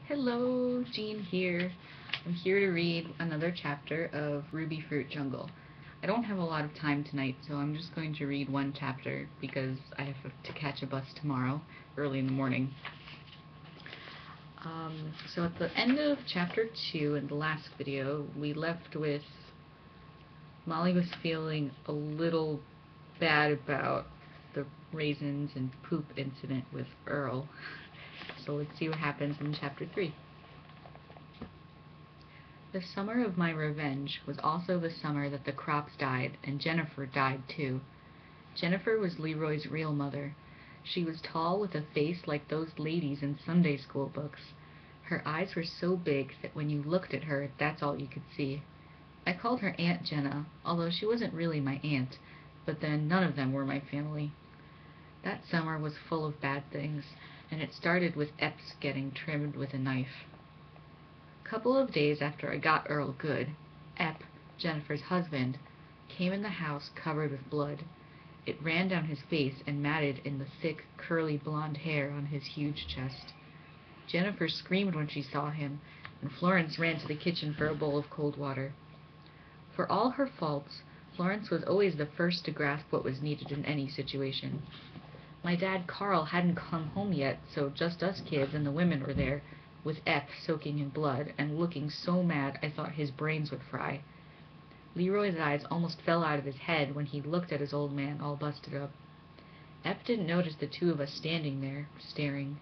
Hello, Jean here. I'm here to read another chapter of Rubyfruit Jungle. I don't have a lot of time tonight, so I'm just going to read one chapter because I have to catch a bus tomorrow, early in the morning. So at the end of chapter 2 in the last video, we left with Molly was feeling a little bad about the raisins and poop incident with Earl. So let's see what happens in chapter 3. The summer of my revenge was also the summer that the crops died, and Jennifer died too. Jennifer was Leroy's real mother. She was tall with a face like those ladies in Sunday school books. Her eyes were so big that when you looked at her, that's all you could see. I called her Aunt Jenna, although she wasn't really my aunt, but then none of them were my family. That summer was full of bad things, and it started with Epps getting trimmed with a knife. A couple of days after I got Earl good, Epp, Jennifer's husband, came in the house covered with blood. It ran down his face and matted in the thick, curly blonde hair on his huge chest. Jennifer screamed when she saw him, and Florence ran to the kitchen for a bowl of cold water. For all her faults, Florence was always the first to grasp what was needed in any situation. My dad Carl hadn't come home yet, so just us kids and the women were there, with Epp soaking in blood and looking so mad I thought his brains would fry. Leroy's eyes almost fell out of his head when he looked at his old man all busted up. Epp didn't notice the two of us standing there, staring.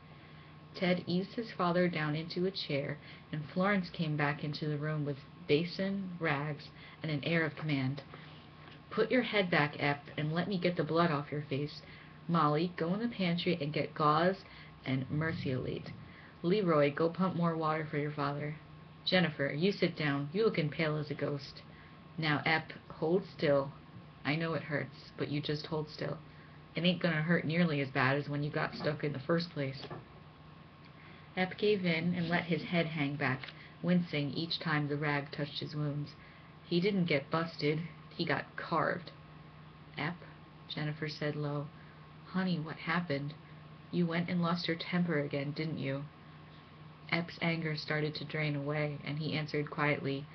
Ted eased his father down into a chair, and Florence came back into the room with basin, rags, and an air of command. "Put your head back, Epp, and let me get the blood off your face. Molly, go in the pantry and get gauze and merciolate. Leroy, go pump more water for your father. Jennifer, you sit down. You lookin' pale as a ghost. Now, Epp, hold still. I know it hurts, but you just hold still. It ain't gonna hurt nearly as bad as when you got stuck in the first place." Epp gave in and let his head hang back, wincing each time the rag touched his wounds. He didn't get busted. He got carved. "Epp," Jennifer said low. "Honey, what happened? You went and lost your temper again, didn't you?" Epp's anger started to drain away, and he answered quietly,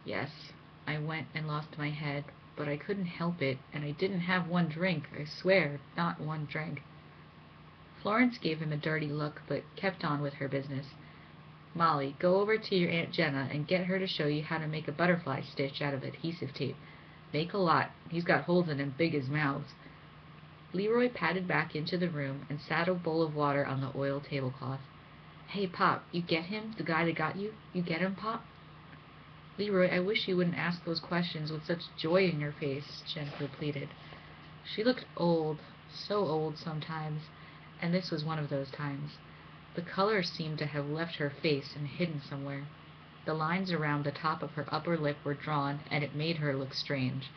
"Yes, I went and lost my head, but I couldn't help it, and I didn't have one drink, I swear, not one drink." Florence gave him a dirty look, but kept on with her business. "Molly, go over to your Aunt Jenna and get her to show you how to make a butterfly stitch out of adhesive tape. Make a lot. He's got holes in him big as mouths." Leroy padded back into the room and sat a bowl of water on the oil tablecloth. "Hey, Pop, you get him? The guy that got you? You get him, Pop?" "Leroy, I wish you wouldn't ask those questions with such joy in your face," Jennifer pleaded. She looked old, so old sometimes, and this was one of those times. The color seemed to have left her face and hidden somewhere. The lines around the top of her upper lip were drawn, and it made her look strange.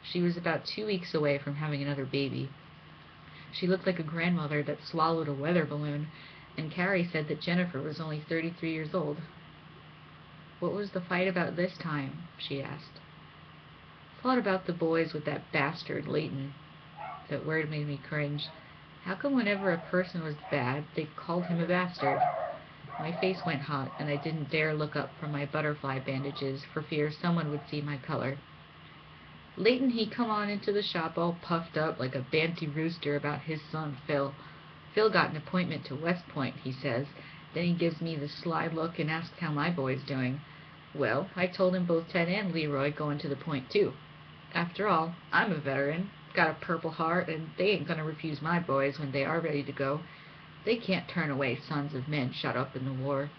She was about 2 weeks away from having another baby. She looked like a grandmother that swallowed a weather balloon, and Carrie said that Jennifer was only 33 years old. "What was the fight about this time?" she asked. "Fought about the boys with that bastard Leighton." That word made me cringe. How come whenever a person was bad, they called him a bastard? My face went hot, and I didn't dare look up from my butterfly bandages for fear someone would see my color. "Leighton, he come on into the shop all puffed up like a banty rooster about his son Phil. Phil got an appointment to West Point, he says. Then he gives me the sly look and asks how my boy's doing. Well, I told him both Ted and Leroy going to the Point too. After all, I'm a veteran, got a Purple Heart, and they ain't gonna refuse my boys when they are ready to go. They can't turn away sons of men shut up in the war.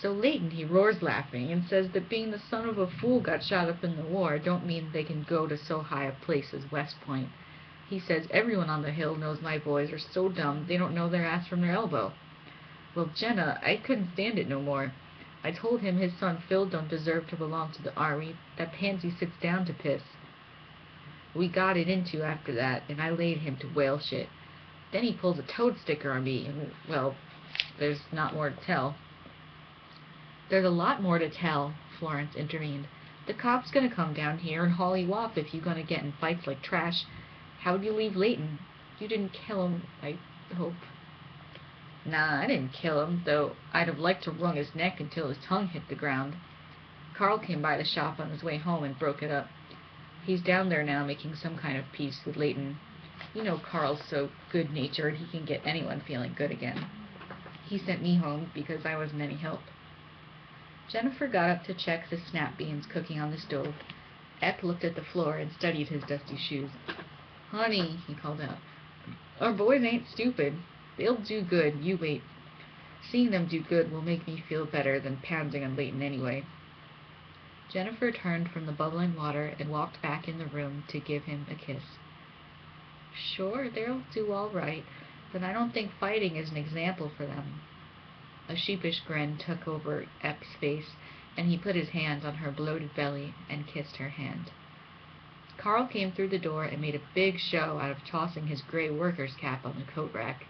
So Leighton, he roars laughing, and says that being the son of a fool got shot up in the war don't mean they can go to so high a place as West Point. He says everyone on the hill knows my boys are so dumb they don't know their ass from their elbow. Well, Jenna, I couldn't stand it no more. I told him his son Phil don't deserve to belong to the army. That pansy sits down to piss. We got it into after that, and I laid him to whale shit. Then he pulls a toad sticker on me, and, well, there's not more to tell." "There's a lot more to tell," Florence intervened. "The cop's gonna come down here and haul you off if you gonna get in fights like trash. How'd you leave Leighton? You didn't kill him, I hope." Nah, I didn't kill him, though I'd have liked to wrung his neck until his tongue hit the ground. Carl came by the shop on his way home and broke it up. He's down there now making some kind of peace with Leighton. You know Carl's so good-natured he can get anyone feeling good again. He sent me home because I wasn't any help. Jennifer got up to check the snap beans cooking on the stove. Epp looked at the floor and studied his dusty shoes. "Honey," he called out, "our boys ain't stupid. They'll do good, you wait. Seeing them do good will make me feel better than pounding on Leighton anyway." Jennifer turned from the bubbling water and walked back in the room to give him a kiss. "Sure, they'll do all right, but I don't think fighting is an example for them." A sheepish grin took over Epp's face, and he put his hand on her bloated belly and kissed her hand. Carl came through the door and made a big show out of tossing his gray worker's cap on the coat rack.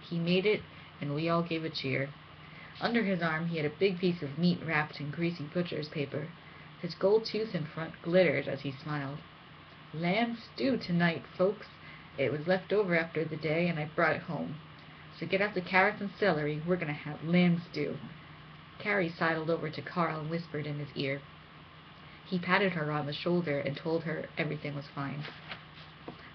He made it, and we all gave a cheer. Under his arm he had a big piece of meat wrapped in greasy butcher's paper. His gold tooth in front glittered as he smiled. "Lamb stew tonight, folks. It was left over after the day, and I brought it home. So get out the carrots and celery. We're going to have lamb stew." Carrie sidled over to Carl and whispered in his ear. He patted her on the shoulder and told her everything was fine.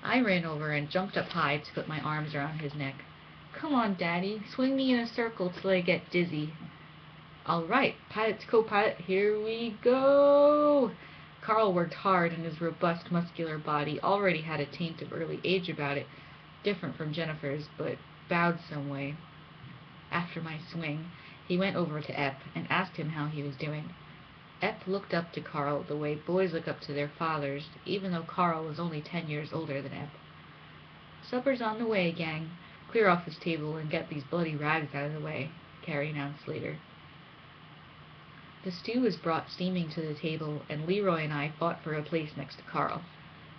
I ran over and jumped up high to put my arms around his neck. "Come on, Daddy. Swing me in a circle till I get dizzy." "All right, pilot to co-pilot, here we go!" Carl worked hard, and his robust, muscular body already had a taint of early age about it, different from Jennifer's, but bowed some way. After my swing, he went over to Epp and asked him how he was doing. Epp looked up to Carl the way boys look up to their fathers, even though Carl was only 10 years older than Epp. "Supper's on the way, gang. Clear off this table and get these bloody rags out of the way," Carrie announced later. The stew was brought steaming to the table, and Leroy and I fought for a place next to Carl.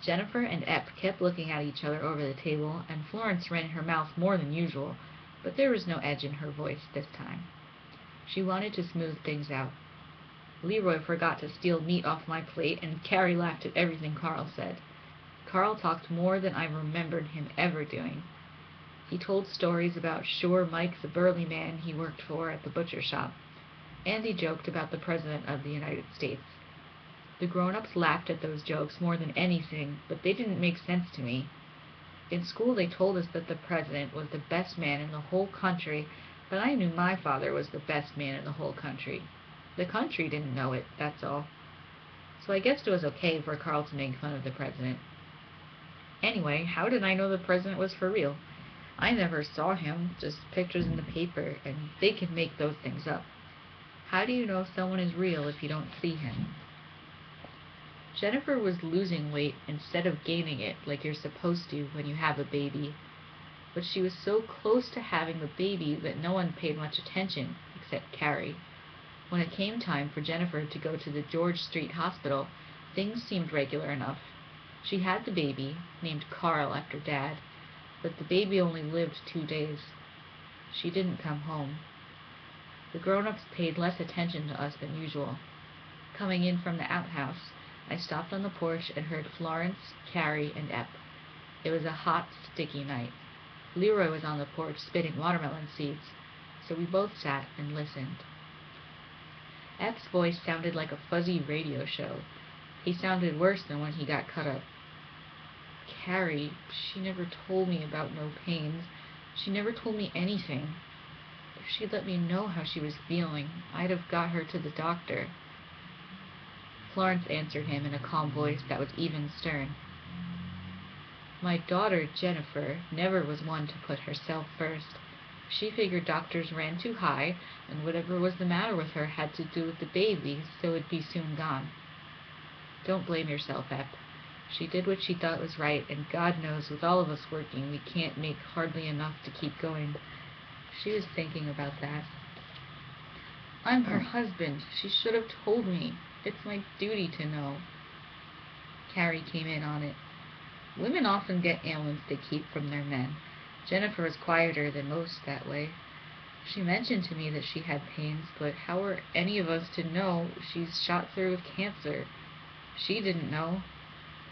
Jennifer and Epp kept looking at each other over the table, and Florence ran her mouth more than usual, but there was no edge in her voice this time. She wanted to smooth things out. Leroy forgot to steal meat off my plate, and Carrie laughed at everything Carl said. Carl talked more than I remembered him ever doing. He told stories about Sure Mike, the burly man he worked for at the butcher shop, and he joked about the President of the United States. The grown-ups laughed at those jokes more than anything, but they didn't make sense to me. In school they told us that the President was the best man in the whole country, but I knew my father was the best man in the whole country. The country didn't know it, that's all. So I guessed it was okay for Carl to make fun of the President. Anyway, how did I know the President was for real? I never saw him, just pictures in the paper, and they can make those things up. How do you know someone is real if you don't see him? Jennifer was losing weight instead of gaining it like you're supposed to when you have a baby. But she was so close to having the baby that no one paid much attention, except Carrie. When it came time for Jennifer to go to the George Street Hospital, things seemed regular enough. She had the baby, named Carl after Dad, but the baby only lived 2 days. She didn't come home. The grown-ups paid less attention to us than usual. Coming in from the outhouse, I stopped on the porch and heard Florence, Carrie, and Epp. It was a hot, sticky night. Leroy was on the porch spitting watermelon seeds, so we both sat and listened. Epp's voice sounded like a fuzzy radio show. He sounded worse than when he got cut up. "Carrie, she never told me about no pains. She never told me anything. If she'd let me know how she was feeling, I'd have got her to the doctor." Florence answered him in a calm voice that was even stern. "My daughter, Jennifer, never was one to put herself first. She figured doctors ran too high, and whatever was the matter with her had to do with the baby, so it'd be soon gone. Don't blame yourself, Epp. She did what she thought was right, and God knows with all of us working, we can't make hardly enough to keep going." She was thinking about that. "I'm her husband. She should have told me. It's my duty to know." Carrie came in on it. "Women often get ailments they keep from their men. Jennifer was quieter than most that way. She mentioned to me that she had pains, but how are any of us to know she's shot through with cancer? She didn't know.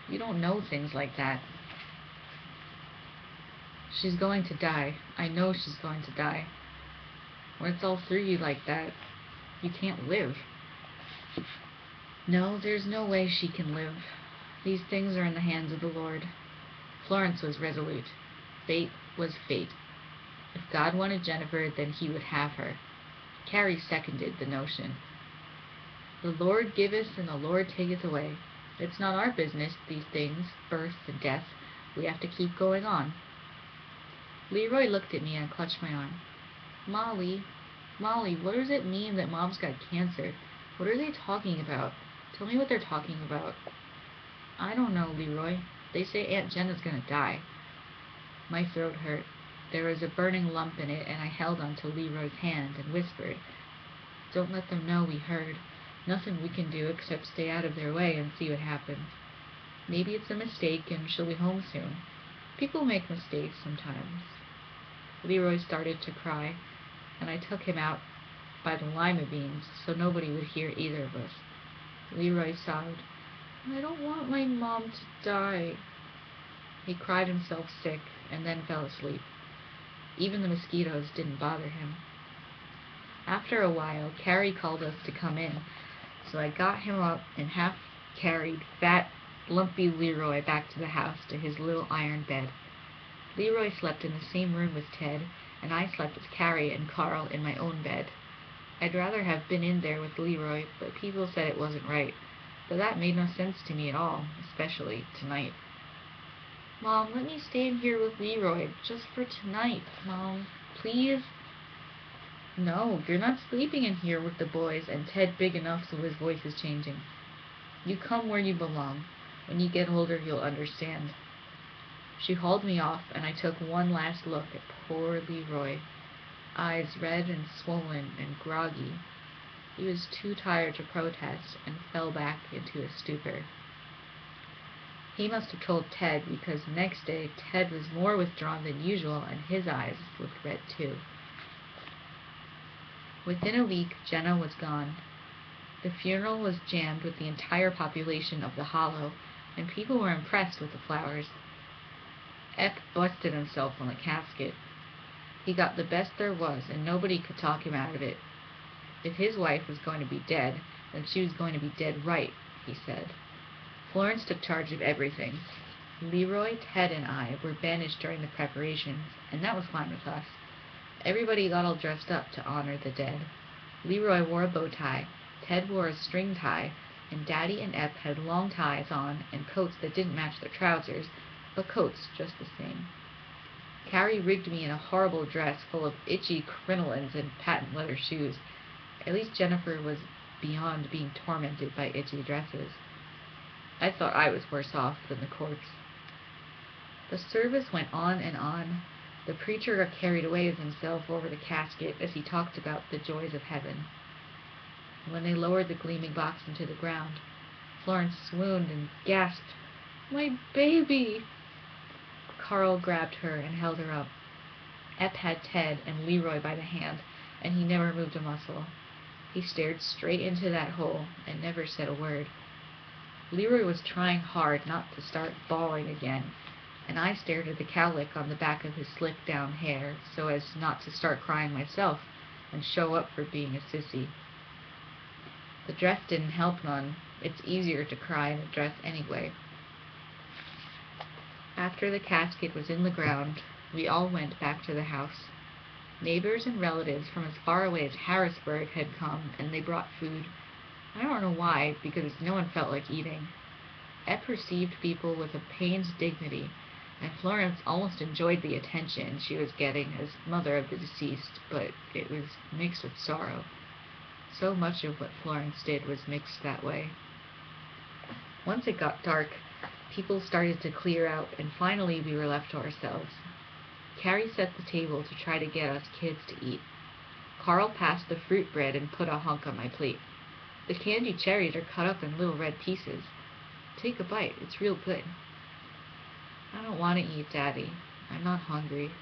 You don't know things like that. She's going to die. I know she's going to die. When it's all through you like that, you can't live. No, there's no way she can live. These things are in the hands of the Lord. Florence was resolute. Fate was fate. If God wanted Jennifer, then he would have her. Carrie seconded the notion. The Lord giveth and the Lord taketh away. It's not our business, these things, birth and death. We have to keep going on. Leroy looked at me and clutched my arm. Molly, what does it mean that Mom's got cancer? What are they talking about? Tell me what they're talking about. I don't know, Leroy. They say Aunt Jenna's gonna die. My throat hurt. There was a burning lump in it, and I held onto Leroy's hand and whispered, Don't let them know we heard. Nothing we can do except stay out of their way and see what happens. Maybe it's a mistake and she'll be home soon. People make mistakes sometimes. Leroy started to cry, and I took him out by the lima beans so nobody would hear either of us. Leroy sobbed, I don't want my mom to die. He cried himself sick and then fell asleep. Even the mosquitoes didn't bother him. After a while, Carrie called us to come in, so I got him up and half-carried fat, lumpy Leroy back to the house to his little iron bed. Leroy slept in the same room with Ted, and I slept with Carrie and Carl in my own bed. I'd rather have been in there with Leroy, but people said it wasn't right, but that made no sense to me at all, especially tonight. Mom, let me stay in here with Leroy, just for tonight, Mom, please? No, you're not sleeping in here with the boys, and Ted big enough so his voice is changing. You come where you belong. When you get older, you'll understand. She hauled me off, and I took one last look at poor Leroy, eyes red and swollen and groggy. He was too tired to protest and fell back into a stupor. He must have told Ted, because the next day Ted was more withdrawn than usual and his eyes looked red too. Within a week, Jenna was gone. The funeral was jammed with the entire population of the Hollow, and people were impressed with the flowers. Epp busted himself on the casket. He got the best there was, and nobody could talk him out of it. If his wife was going to be dead, then she was going to be dead right, he said. Florence took charge of everything. Leroy, Ted, and I were banished during the preparations, and that was fine with us. Everybody got all dressed up to honor the dead. Leroy wore a bow tie, Ted wore a string tie, and Daddy and Epp had long ties on and coats that didn't match their trousers, but coats just the same. Carrie rigged me in a horrible dress full of itchy crinolines and patent leather shoes. At least Jennifer was beyond being tormented by itchy dresses. I thought I was worse off than the corpse. The service went on and on. The preacher got carried away with himself over the casket as he talked about the joys of heaven. When they lowered the gleaming box into the ground, Florence swooned and gasped, My baby! Carl grabbed her and held her up. Epp had Ted and Leroy by the hand, and he never moved a muscle. He stared straight into that hole and never said a word. Leroy was trying hard not to start bawling again, and I stared at the cowlick on the back of his slicked down hair so as not to start crying myself and show up for being a sissy. The dress didn't help none. It's easier to cry in a dress anyway. After the casket was in the ground, we all went back to the house. Neighbors and relatives from as far away as Harrisburg had come, and they brought food. I don't know why, because no one felt like eating. Epp received people with a pained dignity, and Florence almost enjoyed the attention she was getting as mother of the deceased, but it was mixed with sorrow. So much of what Florence did was mixed that way. Once it got dark, people started to clear out, and finally we were left to ourselves. Carrie set the table to try to get us kids to eat. Carl passed the fruit bread and put a hunk on my plate. The candied cherries are cut up in little red pieces. Take a bite, it's real good. I don't want to eat, Daddy. I'm not hungry.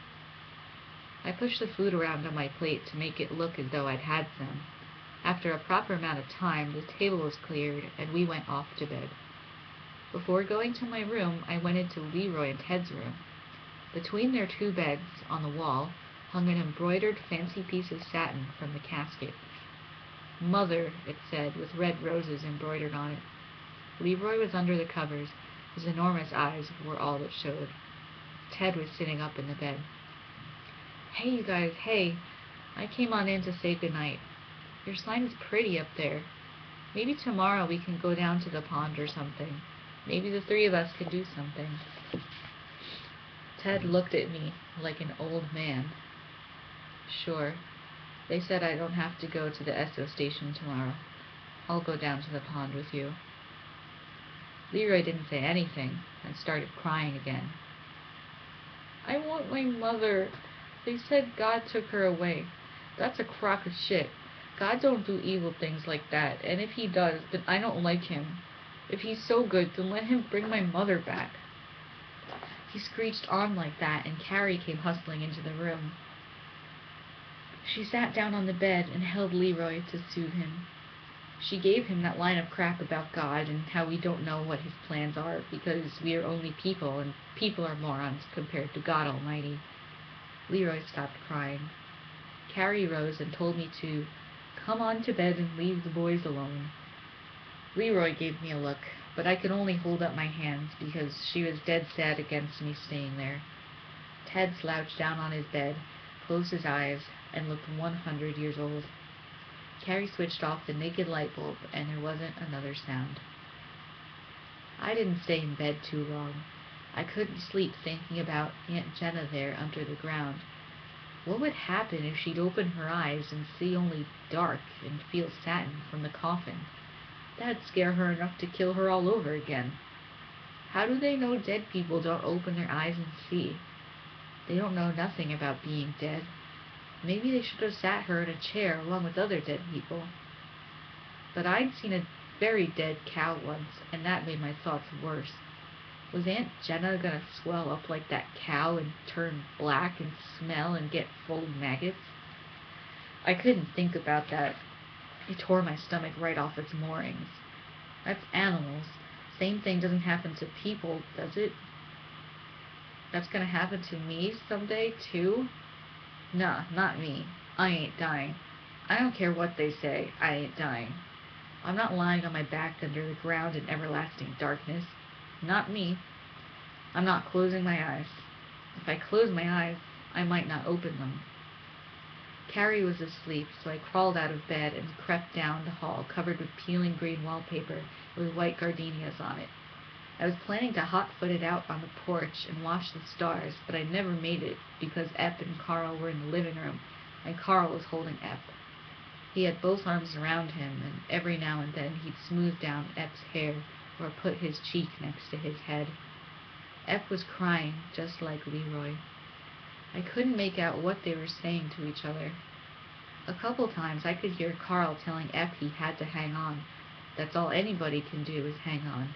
I pushed the food around on my plate to make it look as though I'd had some. After a proper amount of time, the table was cleared, and we went off to bed. Before going to my room, I went into Leroy and Ted's room. Between their two beds, on the wall, hung an embroidered fancy piece of satin from the casket. "Mother," it said, with red roses embroidered on it. Leroy was under the covers. His enormous eyes were all that showed. Ted was sitting up in the bed. "Hey, you guys, hey. I came on in to say goodnight. Your sign is pretty up there. Maybe tomorrow we can go down to the pond or something. Maybe the three of us can do something." Ted looked at me like an old man. "Sure. They said I don't have to go to the Esso station tomorrow. I'll go down to the pond with you." Leroy didn't say anything and started crying again. "I want my mother. They said God took her away. That's a crock of shit. God don't do evil things like that, and if he does, then I don't like him. If he's so good, then let him bring my mother back." He screeched on like that, and Carrie came hustling into the room. She sat down on the bed and held Leroy to soothe him. She gave him that line of crap about God and how we don't know what his plans are because we are only people and people are morons compared to God Almighty. Leroy stopped crying. Carrie rose and told me to come on to bed and leave the boys alone. Leroy gave me a look, but I could only hold up my hands because she was dead sad against me staying there. Ted slouched down on his bed, closed his eyes, and looked 100 years old. Carrie switched off the naked light bulb, and there wasn't another sound. I didn't stay in bed too long. I couldn't sleep thinking about Aunt Jenna there under the ground. What would happen if she'd open her eyes and see only dark and feel satin from the coffin? That'd scare her enough to kill her all over again. How do they know dead people don't open their eyes and see? They don't know nothing about being dead. Maybe they should have sat her in a chair along with other dead people. But I'd seen a very dead cow once, and that made my thoughts worse. Was Aunt Jenna gonna swell up like that cow and turn black and smell and get full of maggots? I couldn't think about that. It tore my stomach right off its moorings. That's animals. Same thing doesn't happen to people, does it? That's gonna happen to me someday, too? Nah, not me. I ain't dying. I don't care what they say, I ain't dying. I'm not lying on my back under the ground in everlasting darkness. Not me. I'm not closing my eyes. If I close my eyes, I might not open them. Carrie was asleep, so I crawled out of bed and crept down the hall covered with peeling green wallpaper with white gardenias on it. I was planning to hot-foot it out on the porch and watch the stars, but I never made it because Epp and Carl were in the living room, and Carl was holding Epp. He had both arms around him, and every now and then he'd smooth down Epp's hair or put his cheek next to his head. Epp was crying, just like Leroy. I couldn't make out what they were saying to each other. A couple times I could hear Carl telling Epp he had to hang on. That's all anybody can do is hang on.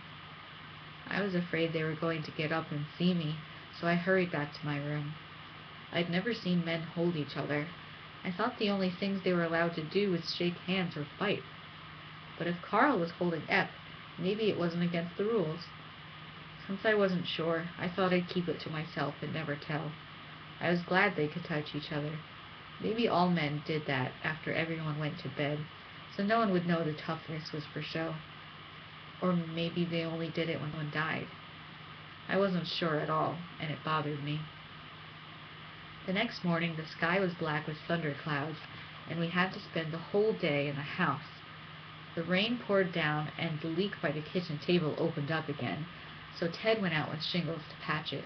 I was afraid they were going to get up and see me, so I hurried back to my room. I'd never seen men hold each other. I thought the only things they were allowed to do was shake hands or fight. But if Carl was holding Epp, maybe it wasn't against the rules. Since I wasn't sure, I thought I'd keep it to myself and never tell. I was glad they could touch each other. Maybe all men did that after everyone went to bed, so no one would know the toughness was for show. Or maybe they only did it when one died. I wasn't sure at all, and it bothered me. The next morning the sky was black with thunderclouds, and we had to spend the whole day in the house. The rain poured down, and the leak by the kitchen table opened up again, so Ted went out with shingles to patch it.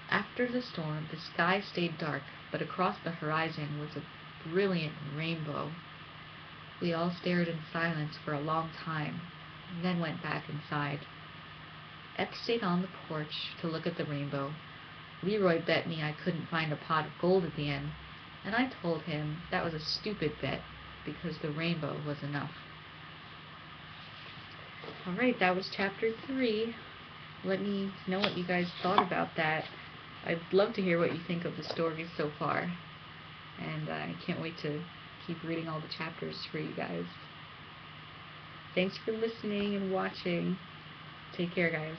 After the storm, the sky stayed dark, but across the horizon was a brilliant rainbow. We all stared in silence for a long time, and then went back inside. Epp stayed on the porch to look at the rainbow. Leroy bet me I couldn't find a pot of gold at the end, and I told him that was a stupid bet because the rainbow was enough. Alright, that was chapter 3. Let me know what you guys thought about that. I'd love to hear what you think of the stories so far, and I can't wait to keep reading all the chapters for you guys. Thanks for listening and watching. Take care, guys.